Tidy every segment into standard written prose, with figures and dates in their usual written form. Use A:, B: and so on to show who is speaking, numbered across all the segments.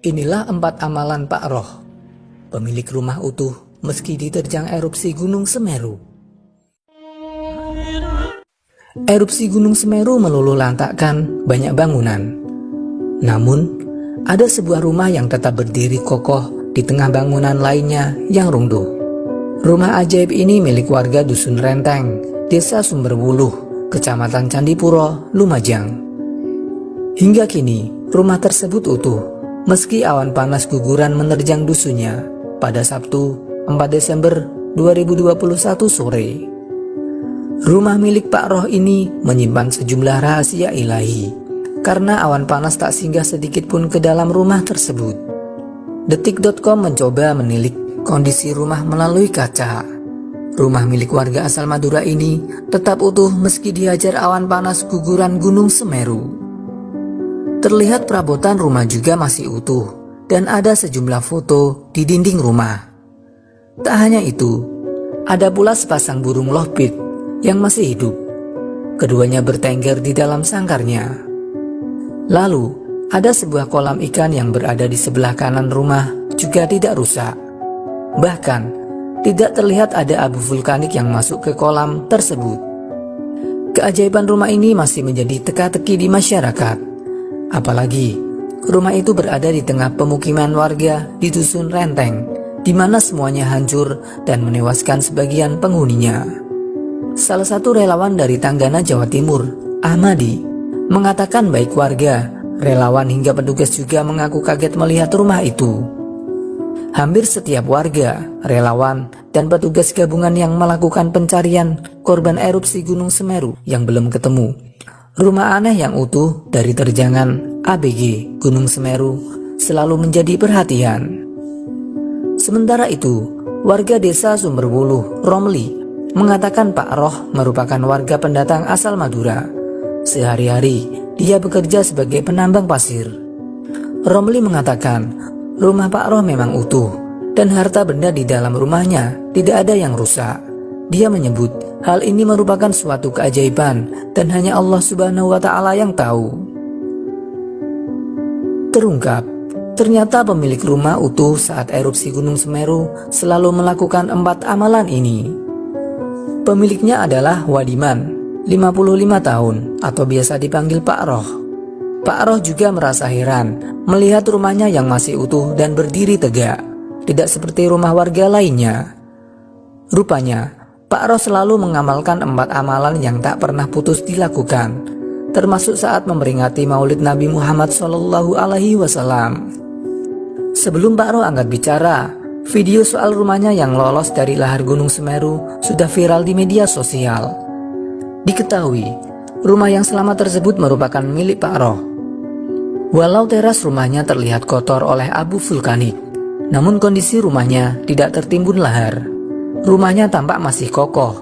A: Inilah 4 amalan Pak Roh, pemilik rumah utuh meski diterjang erupsi Gunung Semeru. Erupsi Gunung Semeru meluluh lantakkan banyak bangunan. Namun, ada sebuah rumah yang tetap berdiri kokoh di tengah bangunan lainnya yang runtuh. Rumah ajaib ini milik warga Dusun Renteng, Desa Sumberwuluh, Kecamatan Candipuro, Lumajang. Hingga kini, rumah tersebut utuh, meski awan panas guguran menerjang dusunnya pada Sabtu 4 Desember 2021 sore. Rumah milik Pak Roh ini menyimpan sejumlah rahasia ilahi, karena awan panas tak singgah sedikit pun ke dalam rumah tersebut. Detik.com mencoba menilik kondisi rumah melalui kaca. Rumah milik warga asal Madura ini tetap utuh meski dihajar awan panas guguran Gunung Semeru. Terlihat perabotan rumah juga masih utuh dan ada sejumlah foto di dinding rumah. Tak hanya itu, ada pula sepasang burung lohpit yang masih hidup. Keduanya bertengger di dalam sangkarnya. Lalu, ada sebuah kolam ikan yang berada di sebelah kanan rumah juga tidak rusak. Bahkan, tidak terlihat ada abu vulkanik yang masuk ke kolam tersebut. Keajaiban rumah ini masih menjadi teka-teki di masyarakat. Apalagi, rumah itu berada di tengah pemukiman warga di Dusun Renteng, di mana semuanya hancur dan menewaskan sebagian penghuninya. Salah satu relawan dari Tanggana, Jawa Timur, Ahmadi, mengatakan baik warga, relawan hingga petugas juga mengaku kaget melihat rumah itu. Hampir setiap warga, relawan, dan petugas gabungan yang melakukan pencarian korban erupsi Gunung Semeru yang belum ketemu. Rumah aneh yang utuh dari terjangan ABG Gunung Semeru selalu menjadi perhatian. Sementara itu, warga desa Sumberwuluh, Romli, mengatakan Pak Roh merupakan warga pendatang asal Madura. Sehari-hari, dia bekerja sebagai penambang pasir. Romli mengatakan, rumah Pak Roh memang utuh, dan harta benda di dalam rumahnya tidak ada yang rusak. Dia menyebut, hal ini merupakan suatu keajaiban, dan hanya Allah Subhanahu wa Ta'ala yang tahu. Terungkap, ternyata pemilik rumah utuh saat erupsi Gunung Semeru selalu melakukan 4 amalan ini. Pemiliknya adalah Wadiman, 55 tahun, atau biasa dipanggil Pak Roh. Pak Roh juga merasa heran melihat rumahnya yang masih utuh dan berdiri tegak, tidak seperti rumah warga lainnya. Rupanya, Pak Roh selalu mengamalkan 4 amalan yang tak pernah putus dilakukan, termasuk saat memperingati Maulid Nabi Muhammad SAW. Sebelum Pak Roh angkat bicara, video soal rumahnya yang lolos dari lahar Gunung Semeru sudah viral di media sosial. Diketahui, rumah yang selamat tersebut merupakan milik Pak Roh. Walau teras rumahnya terlihat kotor oleh abu vulkanik, namun kondisi rumahnya tidak tertimbun lahar. Rumahnya tampak masih kokoh.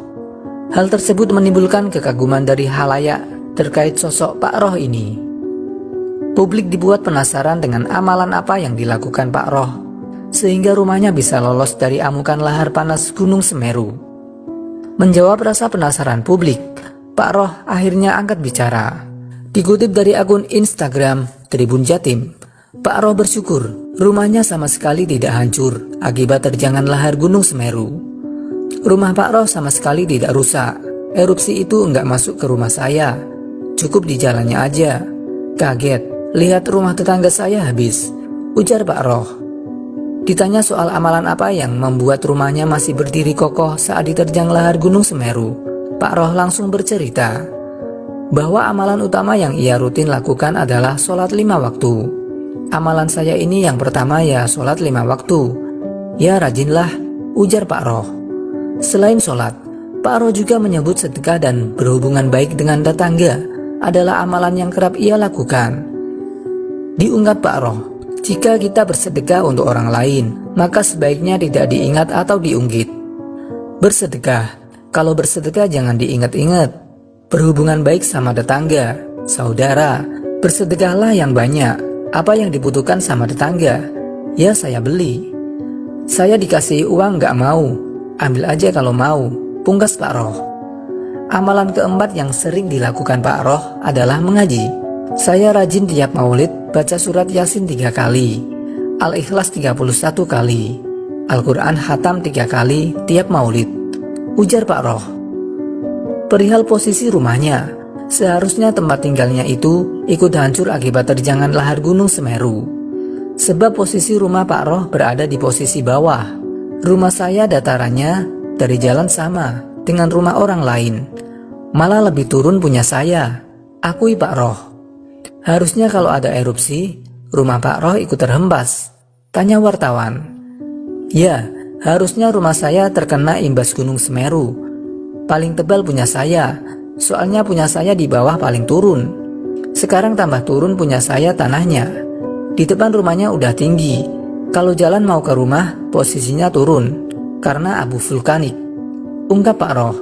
A: Hal tersebut menimbulkan kekaguman dari khalayak terkait sosok Pak Roh ini. Publik dibuat penasaran dengan amalan apa yang dilakukan Pak Roh, sehingga rumahnya bisa lolos dari amukan lahar panas Gunung Semeru. Menjawab rasa penasaran publik, Pak Roh akhirnya angkat bicara. Dikutip dari akun Instagram Tribun Jatim, Pak Roh bersyukur rumahnya sama sekali tidak hancur akibat terjangan lahar Gunung Semeru. Rumah Pak Roh sama sekali tidak rusak. Erupsi itu enggak masuk ke rumah saya, cukup di jalannya aja. Kaget lihat rumah tetangga saya habis, ujar Pak Roh. Ditanya soal amalan apa yang membuat rumahnya masih berdiri kokoh saat diterjang lahar Gunung Semeru, Pak Roh langsung bercerita bahwa amalan utama yang ia rutin lakukan adalah sholat 5 waktu. Amalan saya ini yang pertama ya sholat 5 waktu. Ya rajinlah, ujar Pak Roh. Selain sholat, Pak Roh juga menyebut sedekah dan berhubungan baik dengan tetangga adalah amalan yang kerap ia lakukan. Diungkap Pak Roh, jika kita bersedekah untuk orang lain, maka sebaiknya tidak diingat atau diungkit. Bersedekah, kalau bersedekah jangan diingat-ingat. Berhubungan baik sama tetangga, saudara, bersedekahlah yang banyak. Apa yang dibutuhkan sama tetangga, ya saya beli. Saya dikasih uang gak mau, ambil aja kalau mau, pungkas Pak Roh. Amalan keempat yang sering dilakukan Pak Roh adalah mengaji. Saya rajin tiap maulid baca surat Yasin 3 kali. Al-Ikhlas 31 kali, Al-Quran khatam 3 kali tiap maulid. Ujar Pak Roh. Perihal posisi rumahnya, seharusnya tempat tinggalnya itu ikut hancur akibat terjangan lahar Gunung Semeru. Sebab posisi rumah Pak Roh berada di posisi bawah. Rumah saya datarannya dari jalan sama dengan rumah orang lain. Malah lebih turun punya saya, akui Pak Roh. Harusnya kalau ada erupsi, rumah Pak Roh ikut terhempas, tanya wartawan. Ya, harusnya rumah saya terkena imbas Gunung Semeru. Paling tebal punya saya, soalnya punya saya di bawah paling turun. Sekarang tambah turun punya saya tanahnya. Di depan rumahnya udah tinggi. Kalau jalan mau ke rumah, posisinya turun karena abu vulkanik, ungkap Pak Roh.